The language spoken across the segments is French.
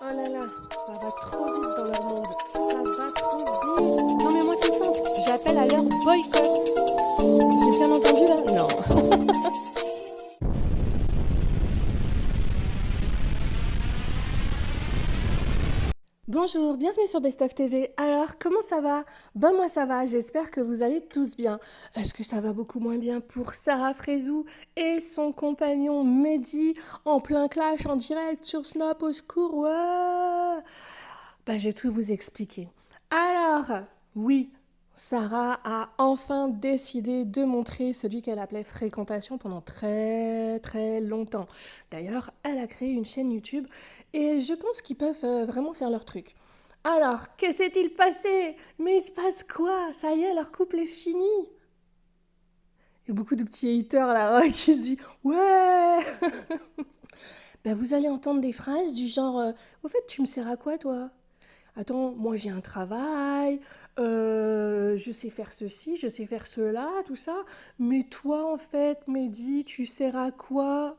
Oh là là, ça va trop vite dans leur monde. Ça va trop vite. Non mais moi c'est simple, j'appelle à leur boycott. J'ai bien entendu là? Non. Bonjour, bienvenue sur Best of TV. Alors, comment ça va? Ben moi ça va, j'espère que vous allez tous bien. Est-ce que ça va beaucoup moins bien pour Sarah Frézou et son compagnon Mehdi en plein clash en direct sur Snap au secours? Ouais. Ben, je vais tout vous expliquer. Alors, oui, Sarah a enfin décidé de montrer celui qu'elle appelait fréquentation pendant très très longtemps. D'ailleurs, elle a créé une chaîne YouTube et je pense qu'ils peuvent vraiment faire leur truc. Alors, que s'est-il passé? Mais il se passe quoi? Ça y est, leur couple est fini. Il y a beaucoup de petits haters là qui se disent ouais. Ben, vous allez entendre des phrases du genre au fait, tu me sers à quoi toi? Attends, moi j'ai un travail, je sais faire ceci, je sais faire cela, tout ça. Mais toi, en fait, Mehdi, tu sers à quoi?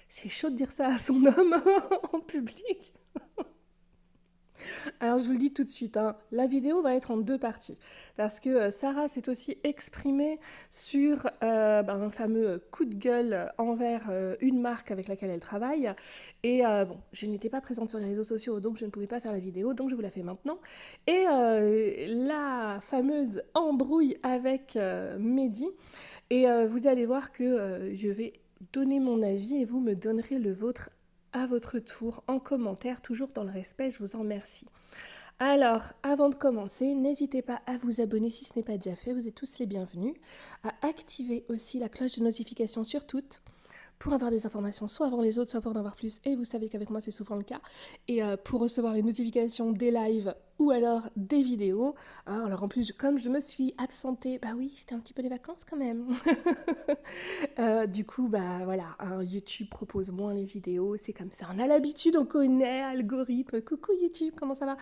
C'est chaud de dire ça à son homme en public. Alors je vous le dis tout de suite, hein, la vidéo va être en deux parties. Parce que Sarah s'est aussi exprimée sur un fameux coup de gueule envers une marque avec laquelle elle travaille. Et bon, je n'étais pas présente sur les réseaux sociaux, donc je ne pouvais pas faire la vidéo, donc je vous la fais maintenant. Et la fameuse embrouille avec Mehdi. Et vous allez voir que je vais donner mon avis et vous me donnerez le vôtre à votre tour en commentaire, toujours dans le respect, je vous en remercie. Alors, avant de commencer, n'hésitez pas à vous abonner si ce n'est pas déjà fait, vous êtes tous les bienvenus, à activer aussi la cloche de notification sur toutes pour avoir des informations soit avant les autres, soit pour en avoir plus, et vous savez qu'avec moi c'est souvent le cas, et pour recevoir les notifications des lives ou alors des vidéos. Alors en plus, comme je me suis absentée, bah oui, c'était un petit peu les vacances quand même. Du coup, bah voilà, hein, YouTube propose moins les vidéos, c'est comme ça. On a l'habitude, on connaît, algorithme. Coucou YouTube, comment ça va?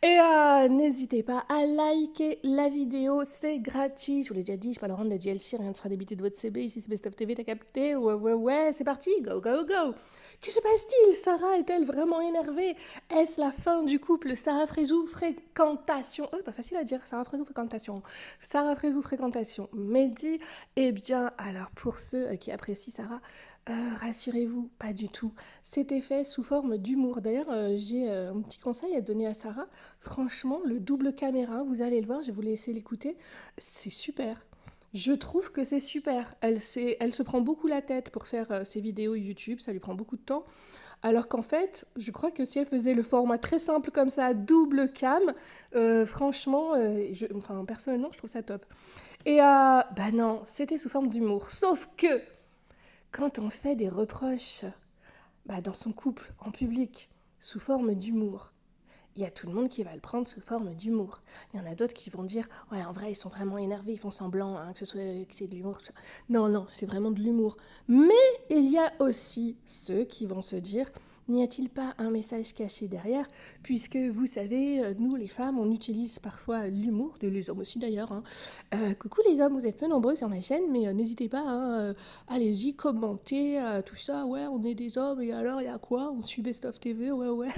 Et n'hésitez pas à liker la vidéo, c'est gratuit. Je vous l'ai déjà dit, je ne vais pas leur rendre la DLC, rien ne sera débité de votre CB. Ici c'est Best of TV, t'as capté? Ouais, ouais, ouais, c'est parti, go, go, go. Que se passe-t-il? Sarah est-elle vraiment énervée? Est-ce la fin du couple Sarah Frézou fréquentation? Oh, pas facile à dire, Sarah Frézou fréquentation. Sarah Frézou fréquentation. Mehdi, eh bien, alors pour ceux qui apprécient Sarah, rassurez-vous, pas du tout. C'était fait sous forme d'humour. D'ailleurs, j'ai un petit conseil à donner à Sarah. Franchement, le double caméra, vous allez le voir, je vais vous laisser l'écouter, c'est super. Je trouve que c'est super. Elle se prend beaucoup la tête pour faire ses vidéos YouTube, ça lui prend beaucoup de temps. Alors qu'en fait, je crois que si elle faisait le format très simple comme ça, double cam, franchement, enfin, personnellement, je trouve ça top. Et bah non, c'était sous forme d'humour. Sauf que quand on fait des reproches dans son couple, en public, sous forme d'humour, il y a tout le monde qui va le prendre sous forme d'humour. Il y en a d'autres qui vont dire « Ouais, en vrai, ils sont vraiment énervés, ils font semblant hein, que c'est de l'humour. » Non, non, c'est vraiment de l'humour. Mais il y a aussi ceux qui vont se dire « N'y a-t-il pas un message caché derrière ?» Puisque, vous savez, nous, les femmes, on utilise parfois l'humour, les hommes aussi d'ailleurs. Hein. Coucou les hommes, vous êtes peu nombreux sur ma chaîne, mais n'hésitez pas, hein, allez-y, commentez, tout ça. Ouais, on est des hommes, et alors, il y a quoi? On suit Best of TV, ouais, ouais.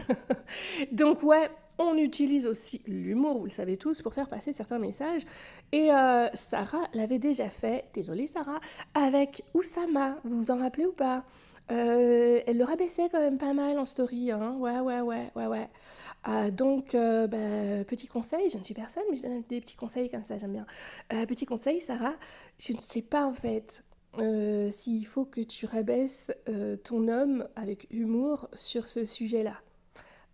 Donc ouais, on utilise aussi l'humour, vous le savez tous, pour faire passer certains messages. Et Sarah l'avait déjà fait, désolée Sarah, avec Oussama, vous vous en rappelez ou pas? Elle le rabaissait quand même pas mal en story, hein. Ouais, ouais, ouais, ouais, ouais. Donc, petit conseil, je ne suis personne, mais je donne des petits conseils comme ça, j'aime bien. Petit conseil, Sarah, je ne sais pas en fait s'il faut que tu rabaisses ton homme avec humour sur ce sujet-là.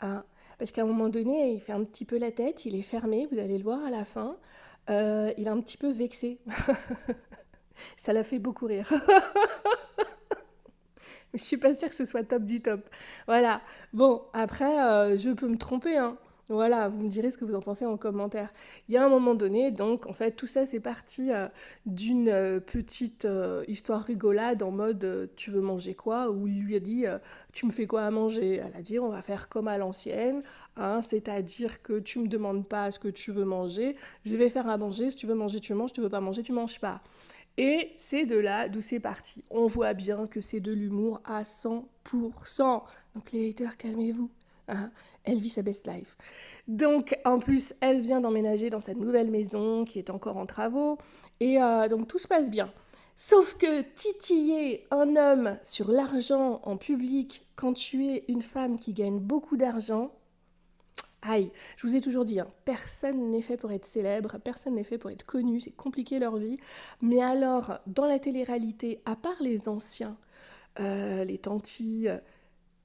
Hein. Parce qu'à un moment donné, il fait un petit peu la tête, il est fermé, vous allez le voir à la fin. Il est un petit peu vexé. Ça l'a fait beaucoup rire. Mais je suis pas sûre que ce soit top du top. Voilà. Bon, après, je peux me tromper, hein. Voilà, vous me direz ce que vous en pensez en commentaire. Il y a un moment donné, donc, en fait, tout ça, c'est parti d'une petite histoire rigolade en mode tu veux manger quoi? Où il lui a dit tu me fais quoi à manger? Elle a dit on va faire comme à l'ancienne, hein, c'est-à-dire que tu me demandes pas ce que tu veux manger, je vais faire à manger, si tu veux manger, tu manges, si tu veux pas manger, tu manges pas. Et c'est de là d'où c'est parti. On voit bien que c'est de l'humour à 100%. Donc les haters, calmez-vous. Hein, elle vit sa best life. Donc, en plus, elle vient d'emménager dans cette nouvelle maison qui est encore en travaux. Et donc, tout se passe bien. Sauf que titiller un homme sur l'argent en public quand tu es une femme qui gagne beaucoup d'argent, aïe, je vous ai toujours dit, hein, personne n'est fait pour être célèbre, personne n'est fait pour être connu, c'est compliqué leur vie. Mais alors, dans la télé-réalité, à part les anciens, les tantis,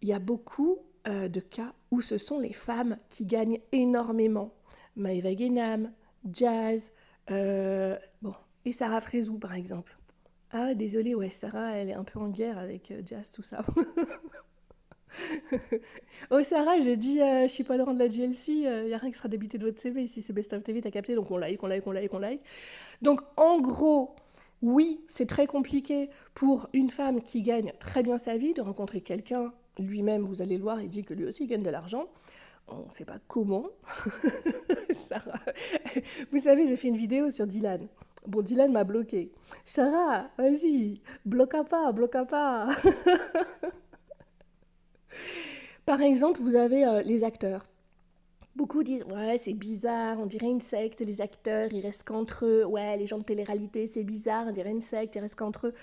il y a beaucoup de cas où ce sont les femmes qui gagnent énormément. Maëva Guénam, Jazz, bon, et Sarah Frézou par exemple. Ah, désolée, ouais, Sarah, elle est un peu en guerre avec Jazz, tout ça. Oh, Sarah, j'ai dit, je suis pas Laurent de la GLC, il n'y a rien qui sera débité de votre CV. Ici, c'est Best of TV, t'as capté, donc on like, on like, on like, on like. Donc, en gros, oui, c'est très compliqué pour une femme qui gagne très bien sa vie de rencontrer quelqu'un. Lui-même, vous allez le voir, il dit que lui aussi gagne de l'argent. On ne sait pas comment. Sarah. Vous savez, j'ai fait une vidéo sur Dylan. Bon, Dylan m'a bloqué. Sarah, vas-y, bloqua pas, bloqua pas. Par exemple, vous avez les acteurs. Beaucoup disent, ouais, c'est bizarre, on dirait une secte, les acteurs, ils restent qu'entre eux. Ouais, les gens de télé-réalité, c'est bizarre, on dirait une secte, ils restent qu'entre eux.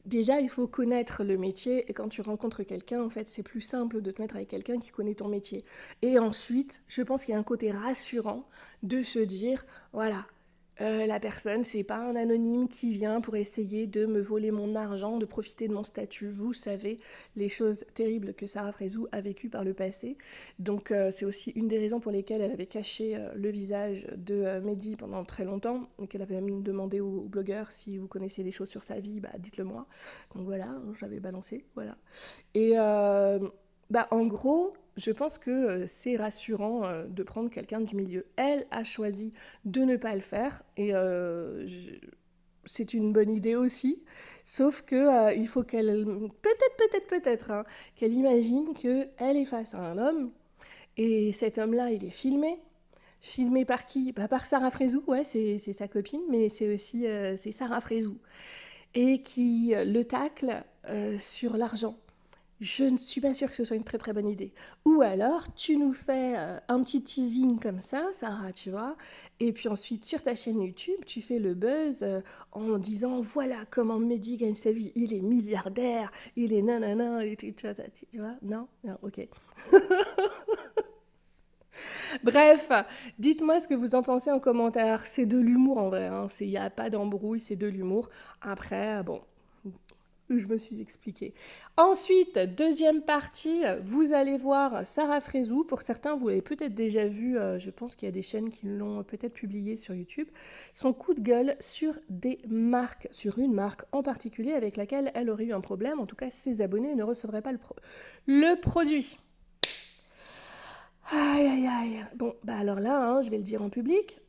Déjà, il faut connaître le métier et quand tu rencontres quelqu'un, en fait, c'est plus simple de te mettre avec quelqu'un qui connaît ton métier. Et ensuite, je pense qu'il y a un côté rassurant de se dire, voilà, la personne, c'est pas un anonyme qui vient pour essayer de me voler mon argent, de profiter de mon statut. Vous savez les choses terribles que Sarah Frézou a vécues par le passé. Donc c'est aussi une des raisons pour lesquelles elle avait caché le visage de Mehdi pendant très longtemps et qu'elle avait même demandé aux blogueurs si vous connaissez des choses sur sa vie, bah dites-le moi. Donc voilà, j'avais balancé, voilà. Et bah en gros, je pense que c'est rassurant de prendre quelqu'un du milieu. Elle a choisi de ne pas le faire et c'est une bonne idée aussi. Sauf que il faut qu'elle, peut-être, hein, qu'elle imagine qu'elle est face à un homme et cet homme-là, il est filmé. Filmé par qui? Bah, par Sarah Frézou, ouais, c'est sa copine, mais c'est aussi c'est Sarah Frézou. Et qui le tacle sur l'argent. Je ne suis pas sûre que ce soit une très très bonne idée. Ou alors, tu nous fais un petit teasing comme ça, Sarah, tu vois, et puis ensuite sur ta chaîne YouTube, tu fais le buzz en disant voilà comment Mehdi gagne sa vie, il est milliardaire, il est nanana, tu vois, non, non, ok. Bref, dites-moi ce que vous en pensez en commentaire. C'est de l'humour en vrai, hein. Il n'y a pas d'embrouille, c'est de l'humour. Après, bon, je me suis expliquée. Ensuite, deuxième partie, vous allez voir Sarah Frézou. Pour certains, vous l'avez peut-être déjà vu, je pense qu'il y a des chaînes qui l'ont peut-être publié sur YouTube. Son coup de gueule sur des marques, sur une marque en particulier avec laquelle elle aurait eu un problème. En tout cas, ses abonnés ne recevraient pas le produit. Aïe, aïe, aïe. Bon, bah alors là, hein, je vais le dire en public.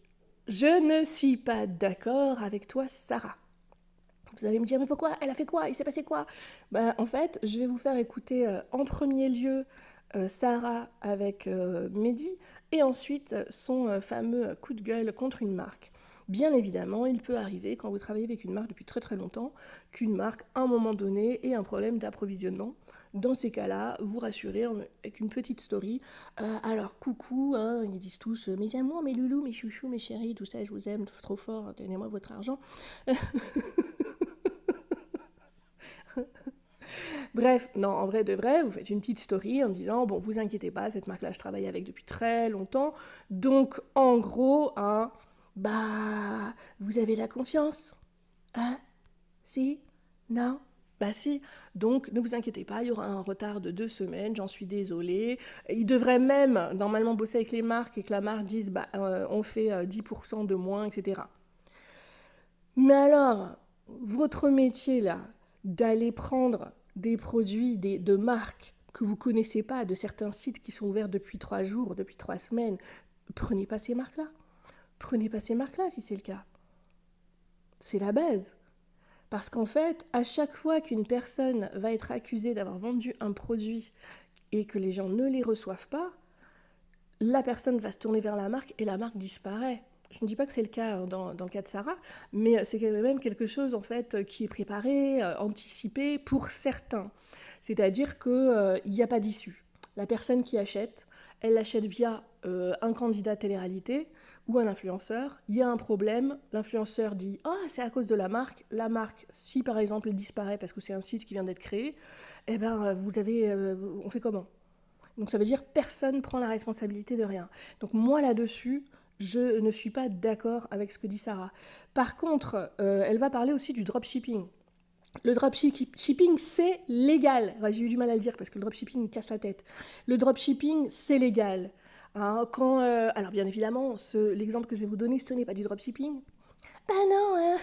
Je ne suis pas d'accord avec toi, Sarah. Vous allez me dire, mais pourquoi? Elle a fait quoi? Il s'est passé quoi? Bah, en fait, je vais vous faire écouter en premier lieu Sarah avec Mehdi et ensuite son fameux coup de gueule contre une marque. Bien évidemment, il peut arriver quand vous travaillez avec une marque depuis très très longtemps qu'une marque, à un moment donné, ait un problème d'approvisionnement. Dans ces cas-là, vous rassurez avec une petite story. Alors, coucou, hein, ils disent tous mes amours, mes loulous, mes chouchous, mes chéris, tout ça, je vous aime trop fort, donnez-moi votre argent. Bref, non, en vrai de vrai, vous faites une petite story en disant, bon, vous inquiétez pas, cette marque-là, je travaille avec depuis très longtemps. Donc, en gros, hein, bah, vous avez la confiance. Hein? Si? Non? Bah si, donc ne vous inquiétez pas, il y aura un retard de 2 semaines, j'en suis désolée. Il devrait même normalement bosser avec les marques et que la marque dise bah, on fait 10% de moins, etc. Mais alors, votre métier là, d'aller prendre des produits de marques que vous ne connaissez pas, de certains sites qui sont ouverts depuis 3 jours, depuis 3 semaines, prenez pas ces marques-là. Prenez pas ces marques-là si c'est le cas. C'est la base. Parce qu'en fait, à chaque fois qu'une personne va être accusée d'avoir vendu un produit et que les gens ne les reçoivent pas, la personne va se tourner vers la marque et la marque disparaît. Je ne dis pas que c'est le cas dans le cas de Sarah, mais c'est même quelque chose en fait qui est préparé, anticipé pour certains. C'est-à-dire qu'il n'y a pas d'issue. La personne qui achète elle l'achète via un candidat télé-réalité ou un influenceur. Il y a un problème, l'influenceur dit « Ah, c'est à cause de la marque ». La marque, si par exemple elle disparaît parce que c'est un site qui vient d'être créé, eh ben, on fait comment? Donc ça veut dire personne ne prend la responsabilité de rien. Donc moi là-dessus, je ne suis pas d'accord avec ce que dit Sarah. Par contre, elle va parler aussi du dropshipping. Le dropshipping, c'est légal. Enfin, j'ai eu du mal à le dire parce que le dropshipping me casse la tête. Le dropshipping, c'est légal. Hein, alors bien évidemment, l'exemple que je vais vous donner, ce n'est pas du dropshipping. Ben non, hein.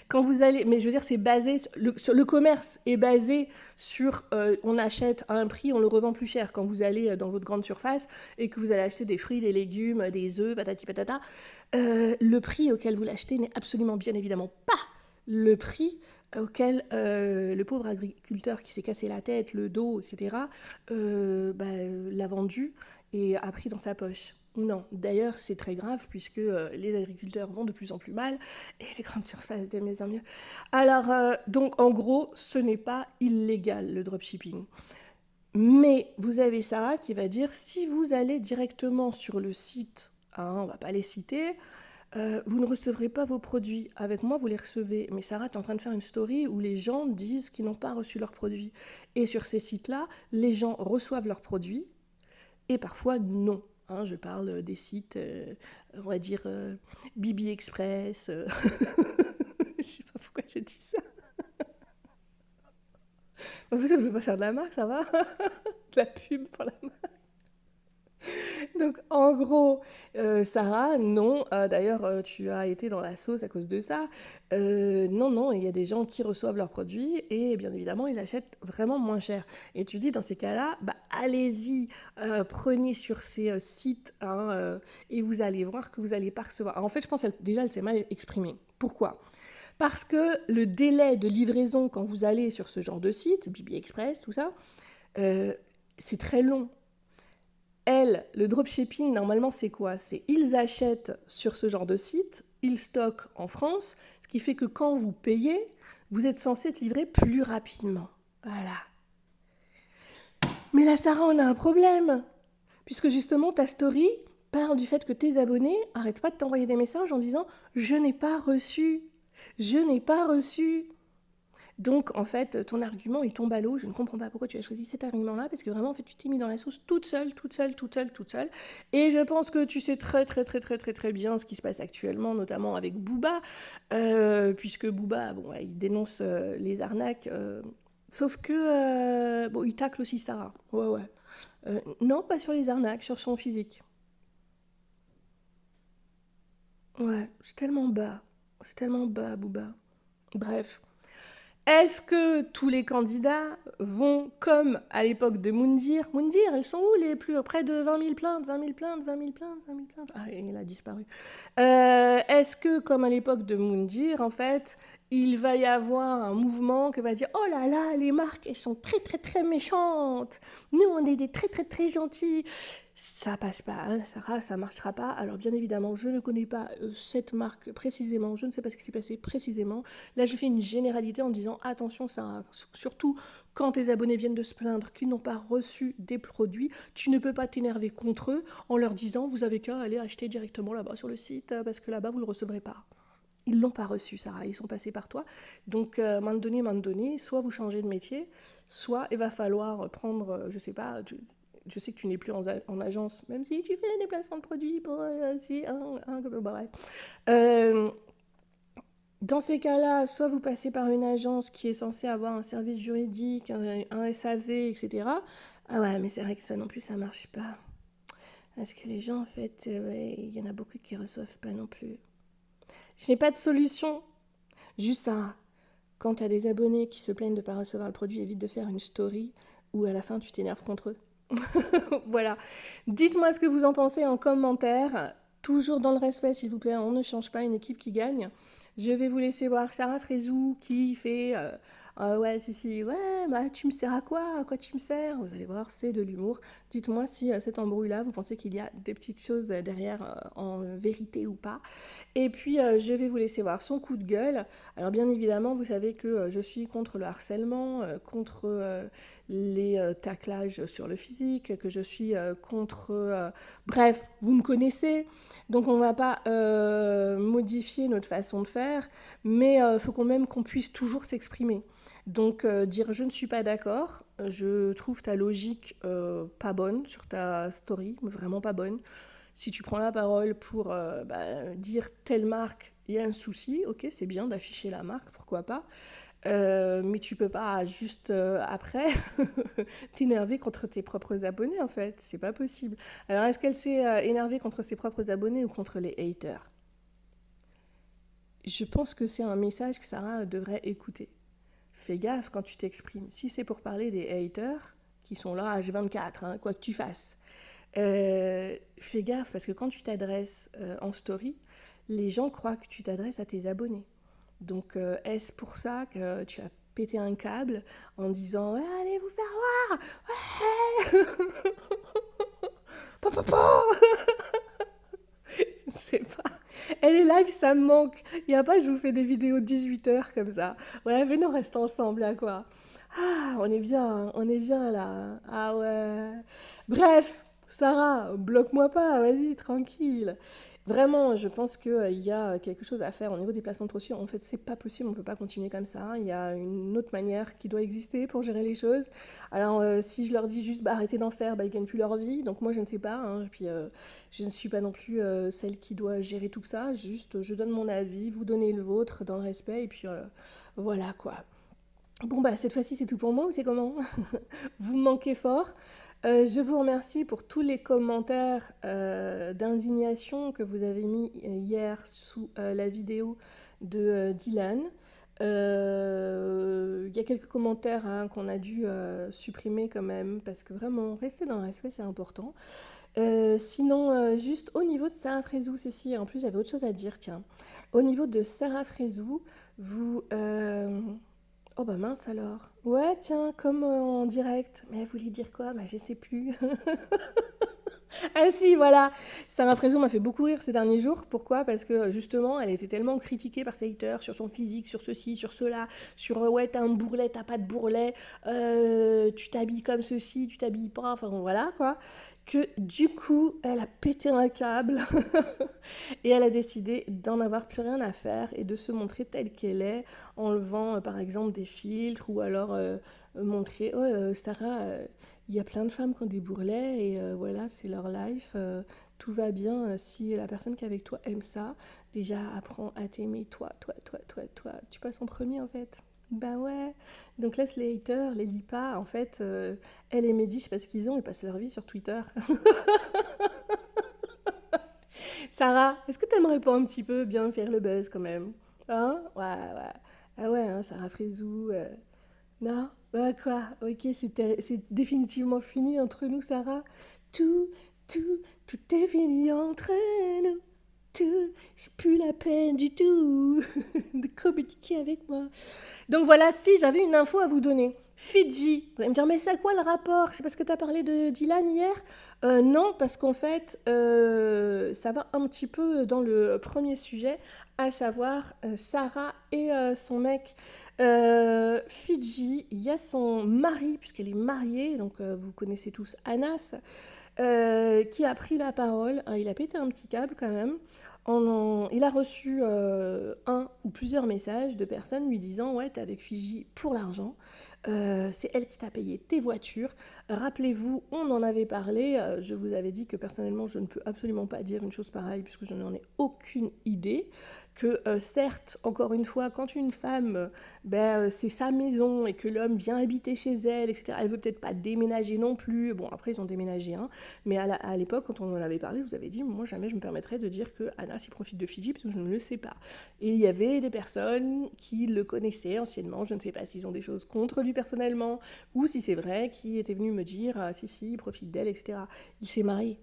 Quand vous allez, mais je veux dire, c'est basé, le commerce est basé sur, on achète à un prix, on le revend plus cher. Quand vous allez dans votre grande surface et que vous allez acheter des fruits, des légumes, des œufs, patati patata, le prix auquel vous l'achetez n'est absolument bien évidemment pas le prix auquel le pauvre agriculteur qui s'est cassé la tête, le dos, etc., l'a vendu et a pris dans sa poche. Non, d'ailleurs c'est très grave puisque les agriculteurs vont de plus en plus mal et les grandes surfaces de mieux en mieux. Alors, donc en gros, ce n'est pas illégal le dropshipping. Mais vous avez Sarah qui va dire, si vous allez directement sur le site, hein, on ne va pas les citer, vous ne recevrez pas vos produits. Avec moi, vous les recevez. Mais Sarah est en train de faire une story où les gens disent qu'ils n'ont pas reçu leurs produits. Et sur ces sites-là, les gens reçoivent leurs produits et parfois non. Hein, je parle des sites, on va dire Bibi Express. Je sais pas pourquoi j'ai dit ça. En plus, je ne veux pas faire de la marque, ça va. De la pub pour la marque. Donc en gros, Sarah, non, d'ailleurs tu as été dans la sauce à cause de ça. Non, il y a des gens qui reçoivent leurs produits et bien évidemment ils achètent vraiment moins cher. Et tu dis dans ces cas-là, allez-y, prenez sur ces sites hein, et vous allez voir que vous n'allez pas recevoir. Alors, en fait, je pense déjà elle s'est mal exprimée. Pourquoi ? Parce que le délai de livraison quand vous allez sur ce genre de site, Bibi Express, tout ça, c'est très long. Le dropshipping, normalement, c'est quoi? C'est ils achètent sur ce genre de site, ils stockent en France, ce qui fait que quand vous payez, vous êtes censé être livré plus rapidement. Voilà. Mais là, Sarah, on a un problème. Puisque justement, ta story parle du fait que tes abonnés n'arrêtent pas de t'envoyer des messages en disant « Je n'ai pas reçu. Je n'ai pas reçu. » Donc, en fait, ton argument, il tombe à l'eau. Je ne comprends pas pourquoi tu as choisi cet argument-là, parce que vraiment, en fait, tu t'es mis dans la sauce toute seule. Et je pense que tu sais très bien ce qui se passe actuellement, notamment avec Booba, puisque Booba, bon, il dénonce les arnaques, sauf que, il tacle aussi Sarah. Ouais. Non, pas sur les arnaques, sur son physique. Ouais, c'est tellement bas. C'est tellement bas, Booba. Bref. Est-ce que tous les candidats vont, comme à l'époque de Moundir, ils sont où les plus près de 20 000 plaintes, 20 000 plaintes, 20 000 plaintes, 20 000 plaintes. Ah, il a disparu. Est-ce que, comme à l'époque de Moundir, en fait, il va y avoir un mouvement qui va dire « Oh là là, les marques, elles sont très méchantes. Nous, on est des très gentils. » Ça passe pas, hein, Sarah, ça marchera pas. Alors bien évidemment, je ne connais pas cette marque précisément, je ne sais pas ce qui s'est passé précisément. Là, je fais une généralité en disant attention, Sarah, surtout quand tes abonnés viennent de se plaindre qu'ils n'ont pas reçu des produits, tu ne peux pas t'énerver contre eux en leur disant vous avez qu'à aller acheter directement là-bas sur le site parce que là-bas vous le recevrez pas. Ils l'ont pas reçu, Sarah, ils sont passés par toi. Donc, à un moment donné, soit vous changez de métier, soit il va falloir prendre, je sais pas, je sais que tu n'es plus en agence, même si tu fais des placements de produits pour bref. Dans ces cas-là, soit vous passez par une agence qui est censée avoir un service juridique, un SAV, etc. Ah ouais, mais c'est vrai que ça non plus, ça marche pas. Parce que les gens, en fait, il y en a beaucoup qui reçoivent pas non plus. Je n'ai pas de solution. Juste ça. Quand tu as des abonnés qui se plaignent de ne pas recevoir le produit, évite de faire une story où à la fin tu t'énerves contre eux. Voilà. Dites-moi ce que vous en pensez en commentaire. Toujours dans le respect, s'il vous plaît. On ne change pas une équipe qui gagne. Je vais vous laisser voir Sarah Frézou qui fait ouais, tu me sers à quoi? À quoi tu me sers? Vous allez voir, c'est de l'humour. Dites-moi si cet embrouille-là, vous pensez qu'il y a des petites choses derrière en vérité ou pas. Et puis, je vais vous laisser voir son coup de gueule. Alors, bien évidemment, vous savez que je suis contre le harcèlement, contre les taclages sur le physique, que je suis contre... bref, vous me connaissez, donc on ne va pas modifier notre façon de faire, mais il faut quand même qu'on puisse toujours s'exprimer. Donc dire je ne suis pas d'accord, je trouve ta logique pas bonne sur ta story, vraiment pas bonne. Si tu prends la parole pour dire telle marque, il y a un souci, ok, c'est bien d'afficher la marque, pourquoi pas. Mais tu peux pas juste après t'énerver contre tes propres abonnés en fait, c'est pas possible. Alors est-ce qu'elle s'est énervée contre ses propres abonnés ou contre les haters? Je pense que c'est un message que Sarah devrait écouter. Fais gaffe quand tu t'exprimes. Si c'est pour parler des haters, qui sont là H24, hein, quoi que tu fasses, fais gaffe parce que quand tu t'adresses en story, les gens croient que tu t'adresses à tes abonnés. Donc est-ce pour ça que tu as pété un câble en disant ouais, allez vous faire voir, ouais papa. Je ne sais pas. Elle est live, ça me manque. Il n'y a pas, je vous fais des vidéos de 18h comme ça. Ouais, venez, on reste ensemble là, quoi. Ah, on est bien là. Ah ouais. Bref, Sarah, bloque-moi pas, vas-y, tranquille. Vraiment, je pense qu'il y a quelque chose à faire au niveau des placements de produits. En fait, c'est pas possible, on peut pas continuer comme ça. Il y a une autre manière qui doit exister pour gérer les choses. Alors, si je leur dis juste bah, arrêtez d'en faire, bah, ils gagnent plus leur vie. Donc moi, je ne sais pas. Hein. Puis, je ne suis pas non plus celle qui doit gérer tout ça. Juste, je donne mon avis, vous donnez le vôtre dans le respect. Et puis, voilà quoi. Bon, bah, cette fois-ci, c'est tout pour moi ou c'est comment? Vous me manquez fort. Je vous remercie pour tous les commentaires d'indignation que vous avez mis hier sous la vidéo de Dylan. Il y a quelques commentaires hein, qu'on a dû supprimer quand même parce que vraiment, rester dans le respect, c'est important. Sinon, juste au niveau de Sarah Frézou, Cécile, en plus j'avais autre chose à dire, tiens. Au niveau de Sarah Frézou, vous... Oh bah mince alors. Ouais, tiens, comme en direct. Mais elle voulait dire quoi? Bah je sais plus. Ah si, voilà. Sarah Frézon m'a fait beaucoup rire ces derniers jours. Pourquoi? Parce que justement, elle était tellement critiquée par ses haters sur son physique, sur ceci, sur cela, sur ouais, t'as un bourrelet, t'as pas de bourrelet, tu t'habilles comme ceci, tu t'habilles pas, enfin voilà quoi. Que du coup, elle a pété un câble et elle a décidé d'en avoir plus rien à faire et de se montrer telle qu'elle est, en levant par exemple des filtres ou alors montrer, oh Sarah. Il y a plein de femmes qui ont des bourrelets et voilà, c'est leur life. Tout va bien si la personne qui est avec toi aime ça. Déjà, apprends à t'aimer toi, toi, toi, toi, toi. Tu passes en premier en fait. Bah ouais. Donc laisse les haters, les lis pas. En fait, elle et Mehdi, je sais pas ce qu'ils ont, ils passent leur vie sur Twitter. Sarah, est-ce que t'aimerais pas un petit peu bien faire le buzz quand même? Hein? Ouais, ouais. Ah ouais, hein, Sarah Frézou. Non? Bah quoi? Ok, c'est définitivement fini entre nous, Sarah. Tout, tout est fini entre nous. Tout, c'est plus la peine du tout de communiquer avec moi. Donc voilà, si j'avais une info à vous donner. Fidji. Vous allez me dire, mais c'est quoi le rapport? C'est parce que tu as parlé de Dylan hier? Non, parce qu'en fait, ça va un petit peu dans le premier sujet, à savoir Sarah et son mec. Fidji, il y a son mari, puisqu'elle est mariée, donc vous connaissez tous Anas, qui a pris la parole. Il a pété un petit câble quand même. Il a reçu un ou plusieurs messages de personnes lui disant ouais, t'es avec Fiji pour l'argent, c'est elle qui t'a payé tes voitures. Rappelez-vous, on en avait parlé, je vous avais dit que personnellement je ne peux absolument pas dire une chose pareille puisque je n'en ai aucune idée, que certes, encore une fois, quand une femme, c'est sa maison et que l'homme vient habiter chez elle, etc., elle veut peut-être pas déménager non plus, bon après ils ont déménagé, hein, mais à l'époque quand on en avait parlé, je vous avais dit, moi jamais je me permettrais de dire que Anna s'y profite de Fidji parce que je ne le sais pas. Et il y avait des personnes qui le connaissaient anciennement, je ne sais pas s'ils ont des choses contre lui personnellement, ou si c'est vrai, qui étaient venus me dire, ah, si, il profite d'elle, etc. Il s'est marié.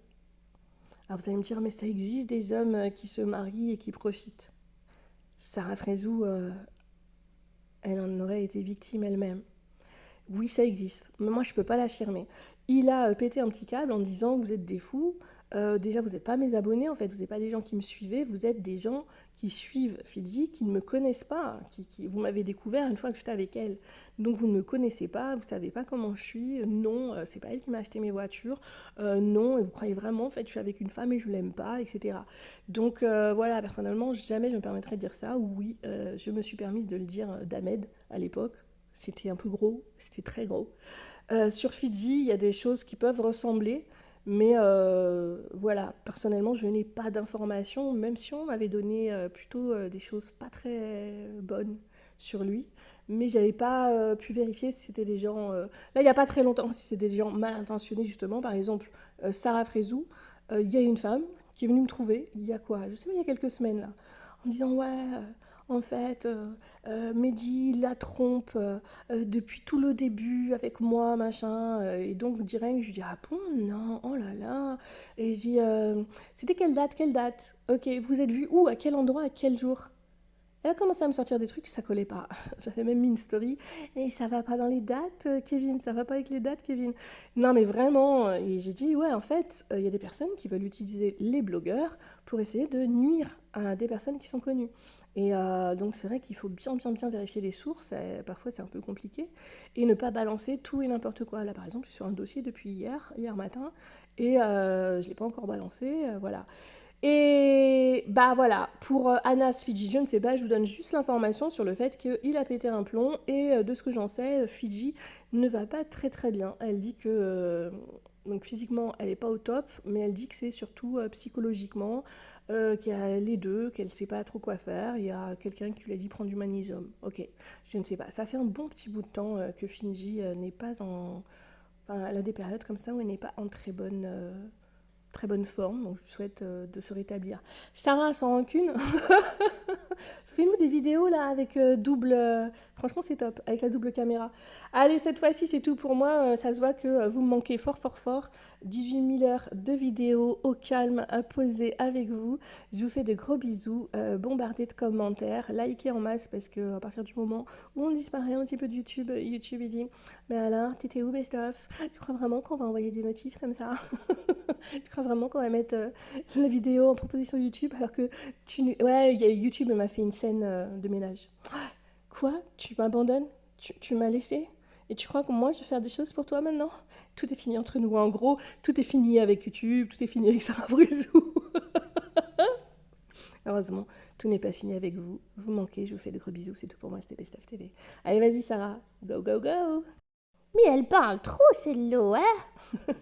Alors vous allez me dire, mais ça existe des hommes qui se marient et qui profitent. Sarah Frézou, elle en aurait été victime elle-même. Oui, ça existe, mais moi je peux pas l'affirmer. Il a pété un petit câble en disant vous êtes des fous, déjà vous n'êtes pas mes abonnés en fait, vous n'êtes pas des gens qui me suivaient, vous êtes des gens qui suivent Fidji, qui ne me connaissent pas, vous m'avez découvert une fois que j'étais avec elle. Donc vous ne me connaissez pas, vous ne savez pas comment je suis, non, c'est pas elle qui m'a acheté mes voitures, non, et vous croyez vraiment en fait je suis avec une femme et je l'aime pas, etc. Donc voilà, personnellement, jamais je me permettrais de dire ça. Oui, je me suis permise de le dire d'Ahmed à l'époque. C'était un peu gros, c'était très gros. Sur Fidji, il y a des choses qui peuvent ressembler, mais voilà, personnellement, je n'ai pas d'informations, même si on m'avait donné plutôt des choses pas très bonnes sur lui, mais j'avais pas pu vérifier si c'était des gens... Là, il n'y a pas très longtemps, si c'était des gens mal intentionnés, justement. Par exemple, Sarah Frézou, il y a une femme qui est venue me trouver, il y a quoi? Je sais pas, il y a quelques semaines, là, en me disant, ouais... En fait, Mehdi la trompe depuis tout le début avec moi, machin. Et donc, direct, je lui dis, ah bon, non, oh là là. Et je dis, c'était quelle date, quelle date? Ok, vous êtes vu où, à quel endroit, à quel jour? Elle a commencé à me sortir des trucs, ça collait pas. J'avais même mis une story. Et ça va pas dans les dates, Kevin, ça va pas avec les dates, Kevin. Non, mais vraiment. Et j'ai dit, ouais, en fait, il y a des personnes qui veulent utiliser les blogueurs pour essayer de nuire à des personnes qui sont connues. Et donc, c'est vrai qu'il faut bien, bien, bien vérifier les sources. Parfois, c'est un peu compliqué. Et ne pas balancer tout et n'importe quoi. Là, par exemple, je suis sur un dossier depuis hier matin. Et je l'ai pas encore balancé. Voilà. Et bah voilà, pour Anas Fidji, je ne sais pas, je vous donne juste l'information sur le fait qu'il a pété un plomb et de ce que j'en sais, Fidji ne va pas très très bien. Elle dit que donc physiquement elle n'est pas au top, mais elle dit que c'est surtout psychologiquement, qu'il y a les deux, qu'elle ne sait pas trop quoi faire. Il y a quelqu'un qui lui a dit prendre du magnésium. Ok, je ne sais pas. Ça fait un bon petit bout de temps que Fidji n'est pas en... Enfin, elle a des périodes comme ça où elle n'est pas en très bonne forme, donc je lui souhaite de se rétablir. Sarah, sans rancune, fais-nous des vidéos là avec double... franchement, c'est top, avec la double caméra. Allez, cette fois-ci, c'est tout pour moi. Ça se voit que vous me manquez fort, fort, fort. 18 000 heures de vidéos au calme, à poser avec vous. Je vous fais de gros bisous. Bombardez de commentaires. Likez en masse parce que à partir du moment où on disparaît un petit peu de YouTube, YouTube il dit « Mais alors, t'étais où, best of? Tu crois vraiment qu'on va envoyer des notifs comme ça ?» Tu crois vraiment qu'on va mettre la vidéo en proposition YouTube alors que tu... Ouais, YouTube m'a fait une scène de ménage. Quoi? Tu m'abandonnes? Tu m'as laissé? Et tu crois que moi je vais faire des choses pour toi maintenant? Tout est fini entre nous. En gros, tout est fini avec YouTube, tout est fini avec Sarah Brezou. Heureusement, tout n'est pas fini avec vous. Vous manquez, je vous fais de gros bisous. C'est tout pour moi, c'était Best of TV. Allez, vas-y Sarah, go, go, go! Mais elle parle trop, celle-là, hein?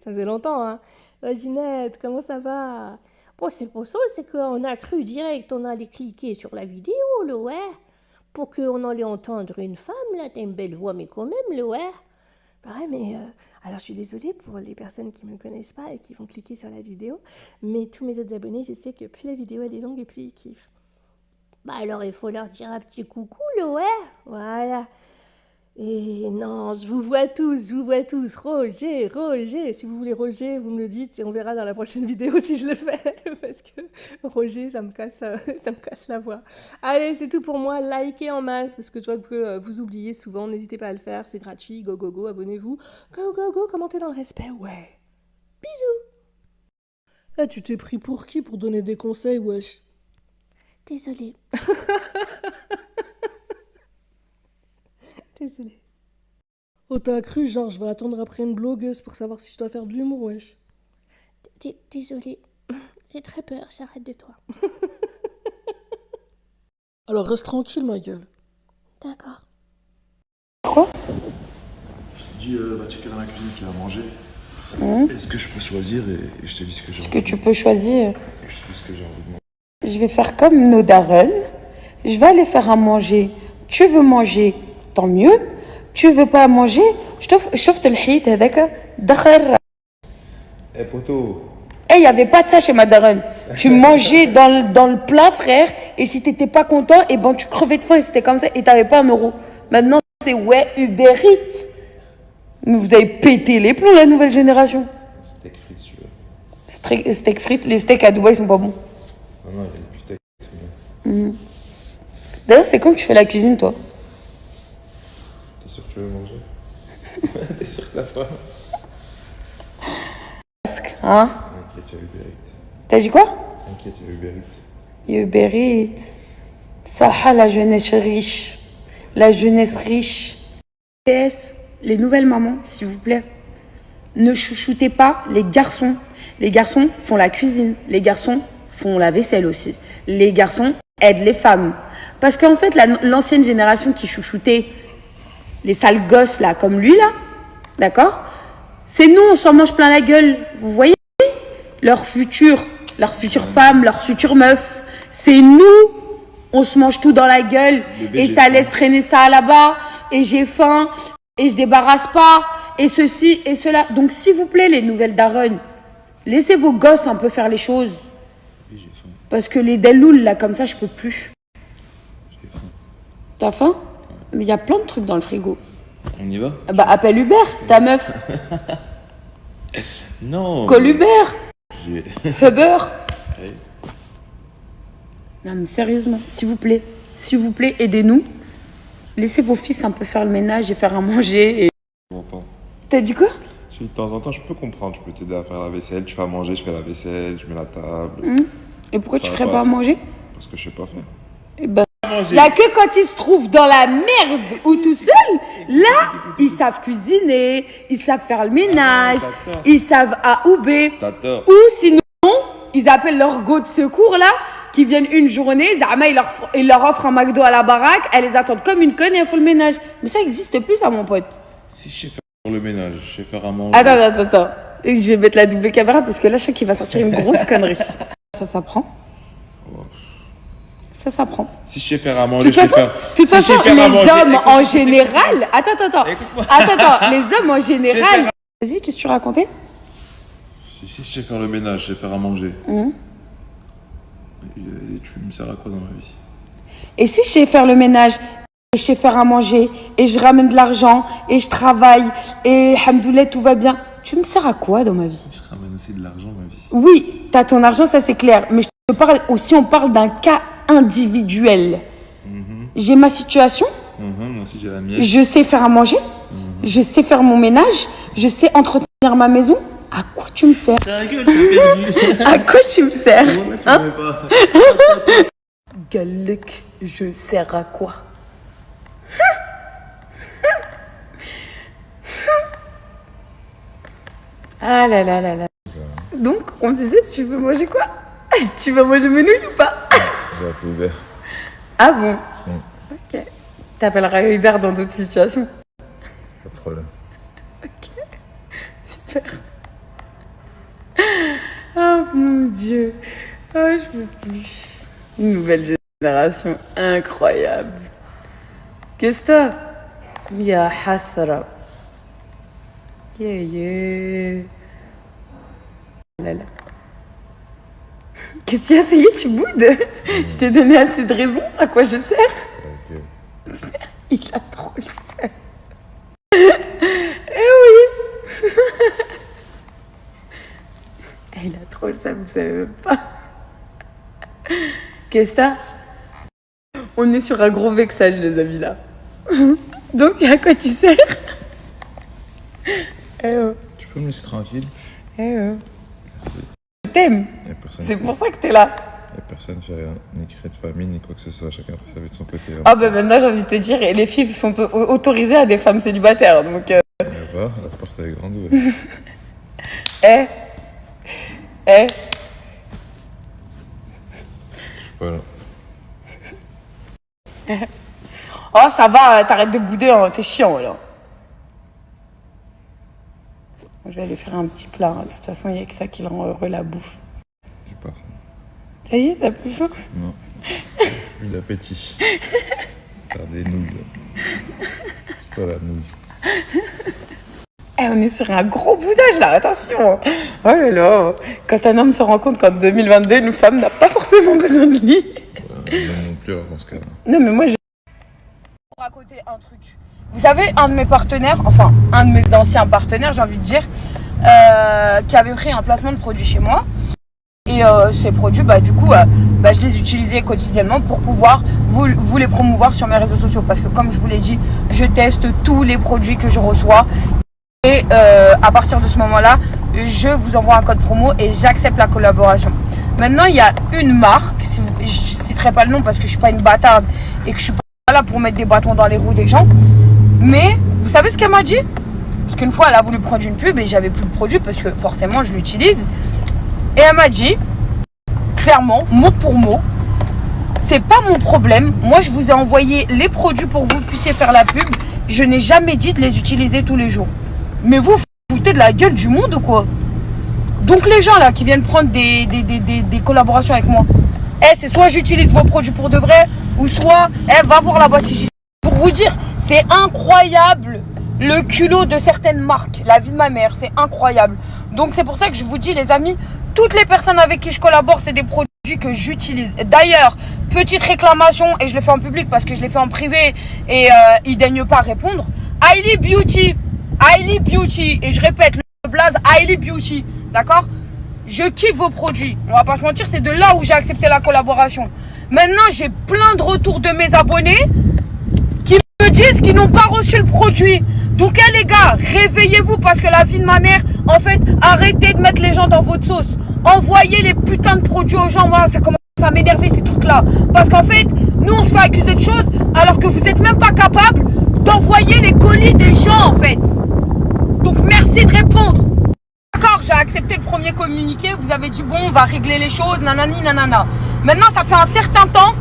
Ça faisait longtemps, hein. Ouais, Ginette, comment ça va? Bon, c'est pour ça, c'est qu'on a cru direct, on allait cliquer sur la vidéo, là, ouais. Pour qu'on allait entendre une femme, là, t'as une belle voix, mais quand même, là, ouais. Ouais, mais alors je suis désolée pour les personnes qui ne me connaissent pas et qui vont cliquer sur la vidéo, mais tous mes autres abonnés, je sais que plus la vidéo elle est longue et plus ils kiffent. Bah alors, il faut leur dire un petit coucou, là, ouais. Voilà. Et non, je vous vois tous. Roger, Roger. Si vous voulez Roger, vous me le dites et on verra dans la prochaine vidéo si je le fais. Parce que Roger, ça me casse la voix. Allez, c'est tout pour moi. Likez en masse parce que je vois que vous oubliez souvent. N'hésitez pas à le faire, c'est gratuit. Go, go, go, abonnez-vous. Go, go, go, commentez dans le respect. Ouais. Bisous. Eh, tu t'es pris pour qui pour donner des conseils, wesh? Désolée. Désolée. Oh, t'as cru, genre, je vais attendre après une blogueuse pour savoir si je dois faire de l'humour, wesh. Désolée. J'ai très peur, j'arrête de toi. Alors reste tranquille, ma gueule. D'accord. Quoi? Je t'ai dit, va checker dans la cuisine ce qu'il y a à manger. Est-ce que je peux choisir et je te dis ce que j'ai Est-ce envie que tu peux choisir? et je te dis ce que j'ai envie de manger. Je vais faire comme nos darons. Je vais aller faire à manger. Tu veux manger, tant mieux. Tu veux pas manger, شفت الحيط هذاك دخل. Eh poto, Eh, il n'y avait pas de ça chez ma daronne. Tu mangeais dans le plat, frère, et si t'étais pas content, et ben tu crevais de faim, et c'était comme ça, et t'avais pas 1 euro. Maintenant, c'est ouais, Uber Eats. Mais vous avez pété les plombs, la nouvelle génération. un steak frit si tu veux. Steak frites, les steaks à Dubaï sont pas bons. Non, non, il y a du steak, c'est bien. D'ailleurs, c'est quand que tu fais la cuisine, toi? T'es sûr que tu veux manger? T'es sûr que t'as faim? Hein? T'inquiète, il y a Uber Eats. T'as dit quoi? T'inquiète, il y a Uber Eats. Il y a Uber Eats. Saha, la jeunesse riche. La jeunesse riche. PS, les nouvelles mamans, s'il vous plaît. Ne chouchoutez pas les garçons. Les garçons font la cuisine. Les garçons font la vaisselle aussi. Les garçons aident les femmes. Parce qu'en fait, l'ancienne génération qui chouchoutait les sales gosses, là, comme lui, là, d'accord? C'est nous, on s'en mange plein la gueule. Vous voyez? Leurs futures femmes, leurs futures meufs. C'est nous, on se mange tout dans la gueule. Et ça laisse traîner ça là-bas. Et j'ai faim. Et je débarrasse pas. Et ceci et cela. Donc, s'il vous plaît, les nouvelles darons, laissez vos gosses un peu faire les choses. Oui, j'ai faim. Parce que les delouls, là, comme ça, je peux plus. J'ai faim. T'as faim? Mais il y a plein de trucs dans le frigo. On y va? Bah, appelle Uber, ta meuf. Non. Call Uber. J'ai... Uber. Ouais. Non, mais sérieusement, s'il vous plaît, aidez-nous. Laissez vos fils un peu faire le ménage et faire à manger. Et... T'as dit quoi? De temps en temps, je peux comprendre. Je peux t'aider à faire la vaisselle. Tu fais à manger, je fais la vaisselle, je mets la table. Et pourquoi Ça tu ferais passe. pas à manger? Parce que je sais pas faire. Eh ben, il y a que quand ils se trouvent dans la merde ou tout seuls, là, ils savent cuisiner, ils savent faire le ménage, t'as tort. ils savent A ou B. T'as tort. Ou sinon, ils appellent leur go de secours, là, qui viennent une journée, Zama, ils leur offrent un McDo à la baraque, elles les attendent comme une conne et elles font le ménage. Mais ça existe plus, ça, mon pote. Si je sais faire le ménage, je sais faire à manger. Attends. Et je vais mettre la double caméra parce que là, je sais qu'il va sortir une grosse connerie. Ça s'apprend. Ça s'apprend. Si je sais faire à De manger, toute façon, les hommes en général... Attends. Écoute-moi. Attends, les hommes en général... Vas-y, qu'est-ce que tu racontais? Si je sais faire le ménage, je sais faire à manger. Et tu me sers à quoi dans ma vie? Et si je sais faire le ménage, et je sais faire à manger, et je ramène de l'argent, et je travaille, et hamdoulilah, tout va bien, tu me sers à quoi dans ma vie? Je ramène aussi de l'argent ma vie. Oui, t'as ton argent, ça c'est clair. Mais je te parle aussi, on parle d'un cas individuel. J'ai ma situation, Moi aussi j'ai la mienne. je sais faire à manger, je sais faire mon ménage, je sais entretenir ma maison. À quoi tu me sers? Ta gueule, t'es perdu. À quoi tu me sers? Hein? Pas. Galek, je sers à quoi? Ah là là là là. Donc, on me disait, tu veux manger quoi? Tu vas manger mes nouilles ou pas? J'ai appelé Uber. Ah bon? Ok. T'appelleras Uber dans d'autres situations. Pas de problème. Super. Oh mon Dieu. Oh, je peux plus. Une nouvelle génération incroyable. Qu'est-ce que t'as? Ya hasra. Yeah. Là. Qu'est-ce qu'il y a? Ça y est, tu boudes? Je t'ai donné assez de raisons à quoi je sers. Il a trop le seum. Eh oui. Il a trop le seum, vous savez même pas. Qu'est-ce que t'as? On est sur un gros vexage, les amis, là. Donc, à quoi tu sers? Eh oh. Tu peux me laisser tranquille? Eh oh. Je t'aime. Y a personne. C'est pour ça que t'es là. Y a personne qui fait rien, ni cri de famille, ni quoi que ce soit. Chacun fait sa vie de son côté. Ah ben maintenant, j'ai envie de te dire, les filles sont autorisées à des femmes célibataires, donc... Va, la porte est grande. Ouais. Eh. Voilà. Oh, ça va, t'arrêtes de bouder, hein, t'es chiant, là. Je vais aller faire un petit plat, hein. De toute façon, il n'y a que ça qui le rend heureux, la bouffe. J'ai pas faim. Ça y est, t'as plus faim? Non. Plus d'appétit. Faire des nouilles. C'est quoi la nouille? Eh, on est sur un gros boudage, là, attention. Oh là là. Quand un homme se rend compte qu'en 2022, une femme n'a pas forcément besoin de lui. Non non plus alors dans ce cas-là. Non, mais moi, je... Pour raconter un truc. Vous savez, un de mes partenaires, enfin, un de mes anciens partenaires, j'ai envie de dire, qui avait pris un placement de produit chez moi. Et ces produits, du coup, je les utilisais quotidiennement pour pouvoir vous les promouvoir sur mes réseaux sociaux. Parce que comme je vous l'ai dit, je teste tous les produits que je reçois. Et à partir de ce moment-là, je vous envoie un code promo et j'accepte la collaboration. Maintenant, il y a une marque, je citerai pas le nom parce que je suis pas une bâtarde et que je suis pas là pour mettre des bâtons dans les roues des gens. Mais vous savez ce qu'elle m'a dit? Parce qu'une fois, elle a voulu prendre une pub et j'avais plus le produit parce que forcément, je l'utilise. Et elle m'a dit, clairement, mot pour mot, c'est pas mon problème. Moi, je vous ai envoyé les produits pour que vous puissiez faire la pub. Je n'ai jamais dit de les utiliser tous les jours. Mais vous foutez de la gueule du monde ou quoi? Donc les gens là qui viennent prendre des collaborations avec moi, c'est soit j'utilise vos produits pour de vrai, ou soit va voir là-bas si j'y... Pour vous dire, c'est incroyable le culot de certaines marques. La vie de ma mère, c'est incroyable. Donc c'est pour ça que je vous dis les amis, toutes les personnes avec qui je collabore, c'est des produits que j'utilise. D'ailleurs, petite réclamation, et je le fais en public parce que je l'ai fait en privé et ils daignent pas répondre. Hailey Beauty, et je répète, le blaze Hailey Beauty, d'accord? Je kiffe vos produits, on va pas se mentir, c'est de là où j'ai accepté la collaboration. Maintenant, j'ai plein de retours de mes abonnés qui me disent qu'ils n'ont pas reçu le produit. Donc les gars, réveillez-vous parce que la vie de ma mère, en fait, arrêtez de mettre les gens dans votre sauce. Envoyez les putains de produits aux gens. Moi, ça commence à m'énerver ces trucs-là. Parce qu'en fait, nous, on se fait accuser de choses alors que vous n'êtes même pas capable d'envoyer les colis des gens, en fait. Donc, merci de répondre. D'accord, j'ai accepté le premier communiqué. Vous avez dit, bon, on va régler les choses, nanani, nanana. Maintenant, ça fait un certain temps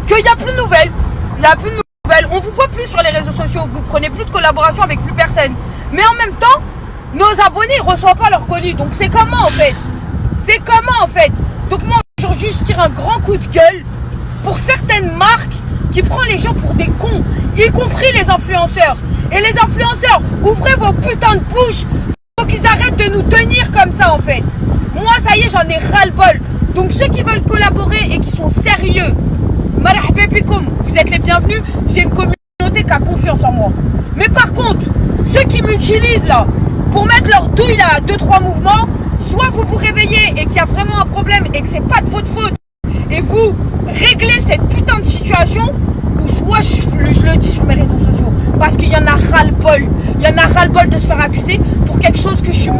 qu'il n'y a plus de nouvelles. Il n'y a plus de nouvelles. On vous voit plus sur les réseaux sociaux. Vous prenez plus de collaboration avec plus personne. Mais en même temps, nos abonnés ne reçoivent pas leur colis. Donc c'est comment en fait? C'est comment en fait? Donc moi aujourd'hui je tire un grand coup de gueule pour certaines marques qui prennent les gens pour des cons, y compris les influenceurs. Et les influenceurs, ouvrez vos putains de bouches. Faut qu'ils arrêtent de nous tenir comme ça en fait. Moi ça y est, j'en ai ras-le-bol. Donc ceux qui veulent collaborer et qui sont sérieux, marhaba bikoum, vous êtes les bienvenus. J'ai une communauté qui a confiance en moi. Mais par contre, ceux qui m'utilisent là pour mettre leur douille là à 2-3 mouvements, soit vous vous réveillez et qu'il y a vraiment un problème et que c'est pas de votre faute et vous réglez cette putain de situation, ou soit je le dis sur mes réseaux sociaux parce qu'il y en a ras-le-bol. Il y en a ras-le-bol de se faire accuser pour quelque chose que je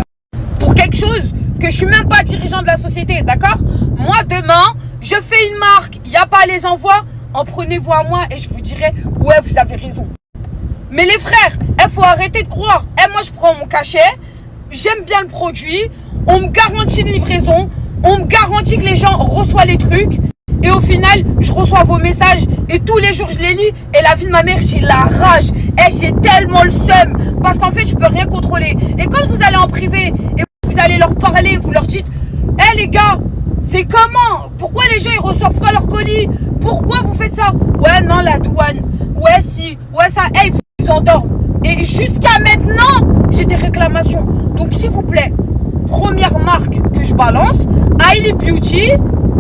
suis même pas dirigeant de la société, d'accord? Moi demain, je fais une marque, il n'y a pas les envois, en prenez-vous à moi et je vous dirai ouais vous avez raison. Mais les frères, il faut arrêter de croire. Moi, je prends mon cachet, j'aime bien le produit, on me garantit une livraison, on me garantit que les gens reçoivent les trucs. Et au final, je reçois vos messages et tous les jours, je les lis. Et la vie de ma mère, j'ai la rage. J'ai tellement le seum parce qu'en fait, je peux rien contrôler. Et quand vous allez en privé et vous allez leur parler, vous leur dites « les gars, c'est comment? Pourquoi les gens, ils reçoivent pas leur colis? Pourquoi vous faites ça? Ouais, non, la douane. Ouais, si. Ouais, ça. Vous endorment. Et jusqu'à maintenant, j'ai des réclamations. Donc, s'il vous plaît, première marque que je balance, Hailey Beauty,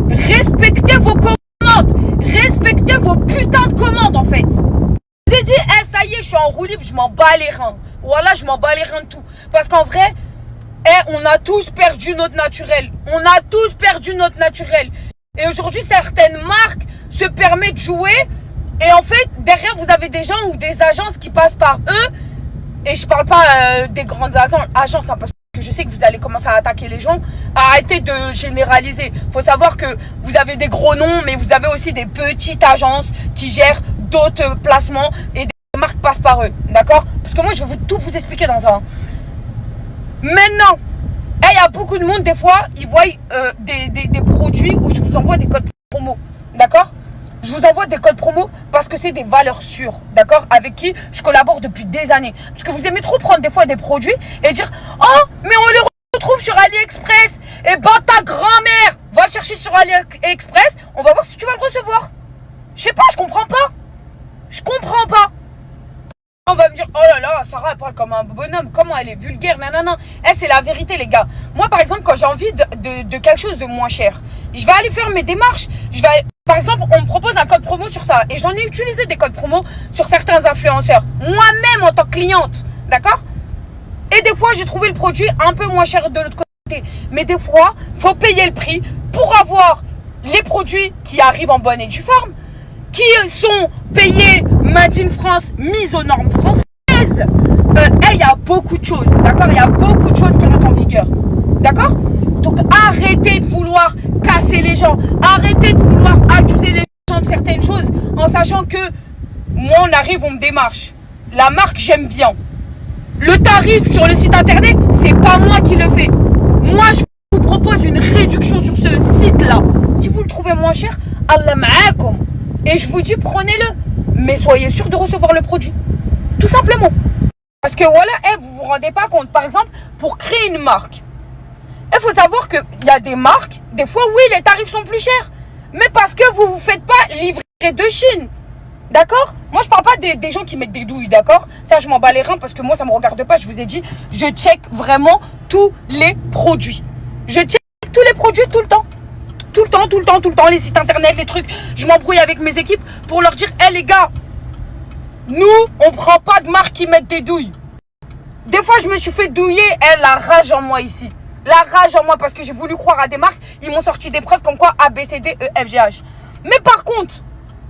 respectez vos commandes. Respectez vos putains de commandes, en fait. Je vous ai dit, ça y est, je suis en roue libre, je m'en bats les reins. Voilà, je m'en bats les reins de tout. Parce qu'en vrai, on a tous perdu notre naturel. On a tous perdu notre naturel. Et aujourd'hui, certaines marques se permettent de jouer. Et en fait, derrière, vous avez des gens ou des agences qui passent par eux. Et je parle pas des grandes agences, hein, parce que je sais que vous allez commencer à attaquer les gens. Arrêtez de généraliser. Faut savoir que vous avez des gros noms, mais vous avez aussi des petites agences qui gèrent d'autres placements. Et des marques passent par eux. D'accord? Parce que moi, je vais tout vous expliquer dans ça. Maintenant, il y a beaucoup de monde, des fois, ils voient des produits où je vous envoie des codes promo. D'accord? Je vous envoie des codes promo parce que c'est des valeurs sûres, d'accord? Avec qui je collabore depuis des années. Parce que vous aimez trop prendre des fois des produits et dire « Oh, mais on les retrouve sur AliExpress. » Eh ben, ta grand-mère va le chercher sur AliExpress. On va voir si tu vas le recevoir. Je sais pas, je comprends pas. Je comprends pas. On va me dire, oh là là, Sarah, elle parle comme un bonhomme, comment elle est vulgaire, nanana. C'est la vérité, les gars. Moi, par exemple, quand j'ai envie de quelque chose de moins cher, je vais aller faire mes démarches. Par exemple, on me propose un code promo sur ça. Et j'en ai utilisé des codes promo sur certains influenceurs. Moi-même, en tant que cliente, d'accord? Et des fois, j'ai trouvé le produit un peu moins cher de l'autre côté. Mais des fois, faut payer le prix pour avoir les produits qui arrivent en bonne et due forme, qui sont payés Made in France, mis aux normes françaises, l'aise, il y a beaucoup de choses, d'accord? Il y a beaucoup de choses qui rentrent en vigueur, d'accord? Donc arrêtez de vouloir casser les gens, arrêtez de vouloir accuser les gens de certaines choses en sachant que moi on arrive, on me démarche. La marque j'aime bien. Le tarif sur le site internet, c'est pas moi qui le fais. Moi je vous propose une réduction sur ce site-là. Si vous le trouvez moins cher, Allah ma'akum. Et je vous dis prenez-le. Mais soyez sûr de recevoir le produit. Tout simplement. Parce que voilà, vous vous rendez pas compte. Par exemple, pour créer une marque, il faut savoir qu'il y a des marques, des fois, oui, les tarifs sont plus chers. Mais parce que vous ne vous faites pas livrer de Chine. D'accord? Moi, je parle pas des gens qui mettent des douilles, d'accord? Ça, je m'en bats les reins parce que moi, ça me regarde pas. Je vous ai dit, je check vraiment tous les produits. Je check tous les produits tout le temps. Tout le temps, les sites internet, les trucs. Je m'embrouille avec mes équipes pour leur dire, hé les gars, nous, on prend pas de marques qui mettent des douilles. Des fois, je me suis fait douiller, la rage en moi ici. La rage en moi parce que j'ai voulu croire à des marques. Ils m'ont sorti des preuves comme quoi A, B, C, D, E, F, G, H. Mais par contre,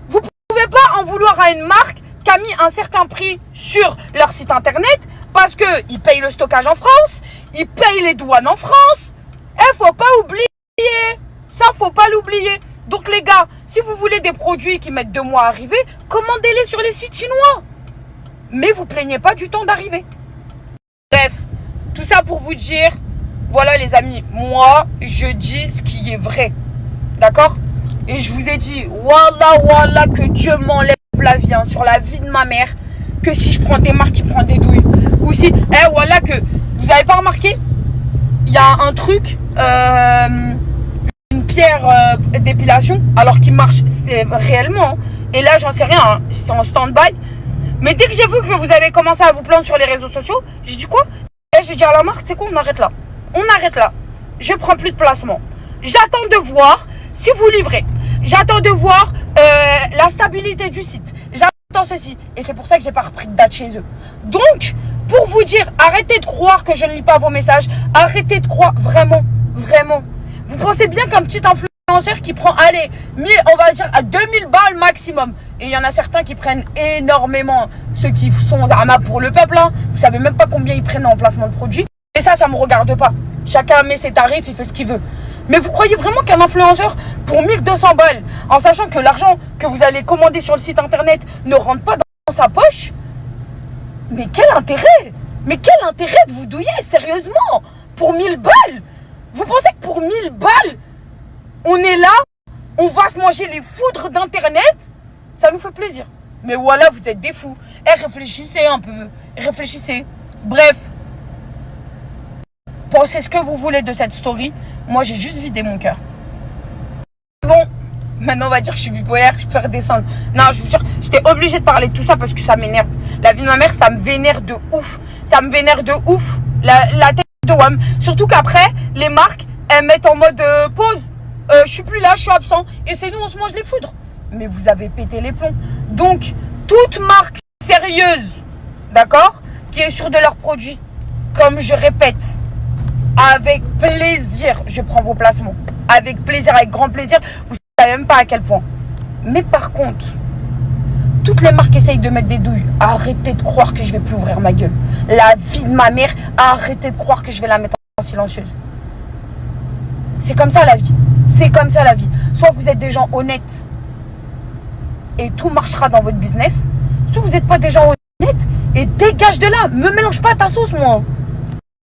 vous pouvez pas en vouloir à une marque qui a mis un certain prix sur leur site internet parce qu'ils payent le stockage en France, ils payent les douanes en France. Faut pas oublier. Ça, faut pas l'oublier. Donc les gars, si vous voulez des produits qui mettent 2 mois à arriver, commandez-les sur les sites chinois. Mais vous plaignez pas du temps d'arriver. Bref, tout ça pour vous dire, voilà les amis, moi, je dis ce qui est vrai. D'accord? Et je vous ai dit, wallah, que Dieu m'enlève la vie, sur la vie de ma mère, que si je prends des marques qui prennent des douilles. Ou si, voilà que, vous avez pas remarqué? Il y a un truc, une pierre d'épilation, alors qu'il marche, c'est réellement. Et là, j'en sais rien, c'est en stand-by. Mais dès que j'ai vu que vous avez commencé à vous plaindre sur les réseaux sociaux, j'ai dit quoi? J'ai dit à la marque, c'est quoi, on arrête là. On arrête là. Je prends plus de placement. J'attends de voir si vous livrez. J'attends de voir la stabilité du site. J'attends ceci. Et c'est pour ça que j'ai pas repris de date chez eux. Donc, pour vous dire, arrêtez de croire que je ne lis pas vos messages. Arrêtez de croire, vraiment. Vous pensez bien qu'un petit influenceur qui prend, allez, 1000, on va dire à 2000 balles maximum. Et il y en a certains qui prennent énormément. Ceux qui sont Zama pour le peuple, hein. Vous savez même pas combien ils prennent en placement de produits. Et ça me regarde pas. Chacun met ses tarifs, il fait ce qu'il veut. Mais vous croyez vraiment qu'un influenceur, pour 1200 balles, en sachant que l'argent que vous allez commander sur le site internet ne rentre pas dans sa poche? Mais quel intérêt? Mais quel intérêt de vous douiller, sérieusement? Pour 1000 balles? Vous pensez que pour 1000 balles, on est là, on va se manger les foudres d'internet? Ça nous fait plaisir. Mais voilà, vous êtes des fous. Réfléchissez un peu. Réfléchissez. Bref. Pensez ce que vous voulez de cette story. Moi, j'ai juste vidé mon cœur. Bon, maintenant, on va dire que je suis bipolaire, je peux redescendre. Non, je vous jure, j'étais obligée de parler de tout ça parce que ça m'énerve. La vie de ma mère, ça me vénère de ouf. Ça me vénère de ouf. La tête de WAM. Surtout qu'après, les marques, elles mettent en mode pause. Je suis plus là, je suis absent. Et c'est nous, on se mange les foudres. Mais vous avez pété les plombs. Donc, toute marque sérieuse, d'accord, qui est sûre de leurs produits, comme je répète, avec plaisir, je prends vos placements. Avec plaisir, avec grand plaisir. Vous savez même pas à quel point. Mais par contre, toutes les marques essayent de mettre des douilles. Arrêtez de croire que je vais plus ouvrir ma gueule. La vie de ma mère, arrêtez de croire que je vais la mettre en silencieuse. C'est comme ça la vie. C'est comme ça la vie. Soit vous êtes des gens honnêtes et tout marchera dans votre business. Soit vous n'êtes pas des gens honnêtes et dégage de là. Me mélange pas à ta sauce, moi.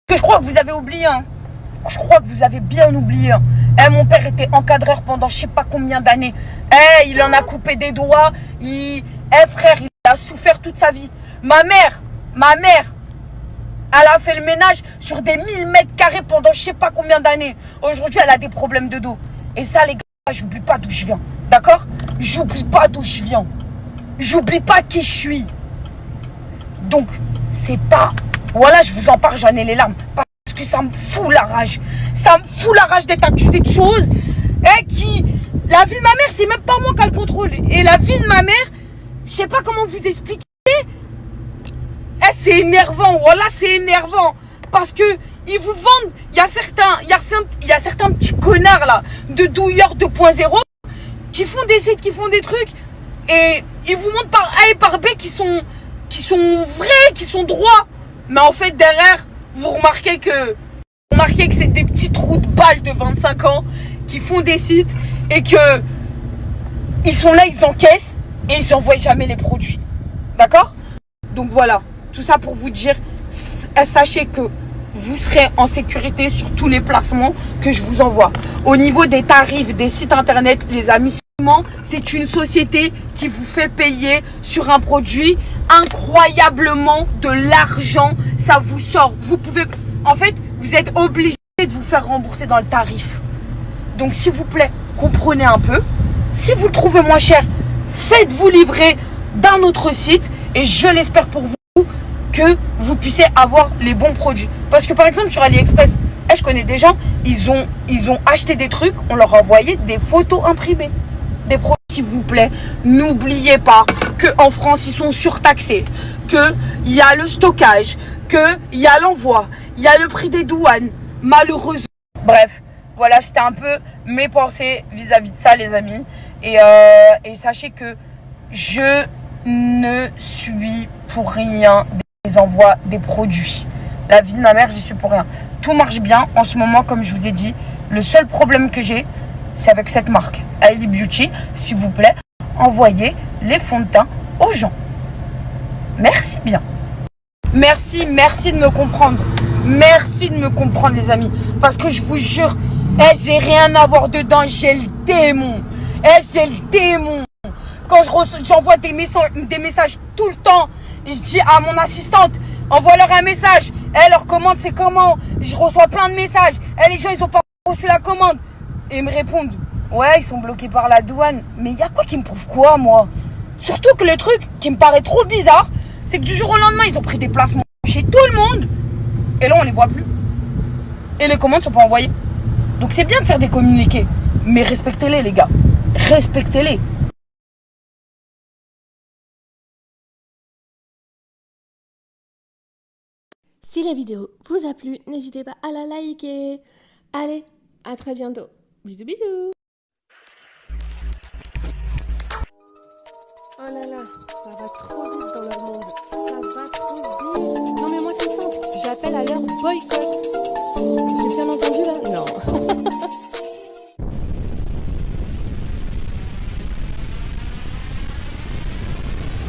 Que je crois que vous avez oublié. Je crois que vous avez bien oublié. Mon père était encadreur pendant je sais pas combien d'années. Il en a coupé des doigts. Frère, il a souffert toute sa vie. Ma mère, elle a fait le ménage sur des 1000 mètres carrés pendant je sais pas combien d'années. Aujourd'hui, elle a des problèmes de dos. Et ça, les gars, j'oublie pas d'où je viens. D'accord? J'oublie pas d'où je viens. J'oublie pas qui je suis. Donc, c'est pas... Voilà, je vous en parle, j'en ai les larmes. Parce que ça me fout la rage. Ça me fout la rage d'être accusé de choses. La vie de ma mère, c'est même pas moi qui a le contrôle. Et la vie de ma mère, je sais pas comment vous expliquer. C'est énervant, voilà, c'est énervant. Parce que ils vous vendent, il y a certains petits connards là, de douilleurs 2.0, qui font des sites, qui font des trucs, et ils vous montrent par A et par B qui sont qui sont vrais, qui sont droits. Mais en fait, derrière, vous remarquez que c'est des petits trous de balles de 25 ans qui font des sites et que ils sont là, ils encaissent et ils n'envoient jamais les produits. D'accord? Donc voilà, tout ça pour vous dire, sachez que vous serez en sécurité sur tous les placements que je vous envoie. Au niveau des tarifs des sites internet, les amis, c'est une société qui vous fait payer sur un produit incroyablement de l'argent. Ça vous sort. Vous pouvez, en fait, vous êtes obligé de vous faire rembourser dans le tarif. Donc, s'il vous plaît, comprenez un peu. Si vous le trouvez moins cher, faites-vous livrer d'un autre site et je l'espère pour vous que vous puissiez avoir les bons produits. Parce que par exemple sur AliExpress, je connais des gens, ils ont acheté des trucs, on leur a envoyé des photos imprimées. Des produits, s'il vous plaît, n'oubliez pas qu'en France, ils sont surtaxés, qu'il y a le stockage, qu'il y a l'envoi, il y a le prix des douanes, malheureusement. Bref, voilà, c'était un peu mes pensées vis-à-vis de ça, les amis. Et sachez que je ne suis pour rien des envois des produits. La vie de ma mère, j'y suis pour rien. Tout marche bien en ce moment, comme je vous ai dit. Le seul problème que j'ai, c'est avec cette marque, Ali Beauty. S'il vous plaît, envoyez les fonds de teint aux gens. Merci bien. Merci de me comprendre. Merci de me comprendre, les amis. Parce que je vous jure, j'ai rien à voir dedans. J'ai le démon. J'ai le démon. Quand j'envoie des messages tout le temps, je dis à mon assistante, envoie-leur un message. Leur commande, c'est comment? Je reçois plein de messages. Les gens, ils ont pas reçu la commande. Et ils me répondent, ouais, ils sont bloqués par la douane. Mais il y a quoi qui me prouve quoi, moi? Surtout que le truc qui me paraît trop bizarre, c'est que du jour au lendemain, ils ont pris des placements chez tout le monde. Et là, on les voit plus. Et les commandes sont pas envoyées. Donc c'est bien de faire des communiqués. Mais respectez-les, les gars. Respectez-les. Si la vidéo vous a plu, n'hésitez pas à la liker. Allez, à très bientôt. Bisous bisous. Oh là là, ça va trop vite dans leur monde. Ça va trop vite. Non mais moi c'est simple, j'appelle à leur boycott.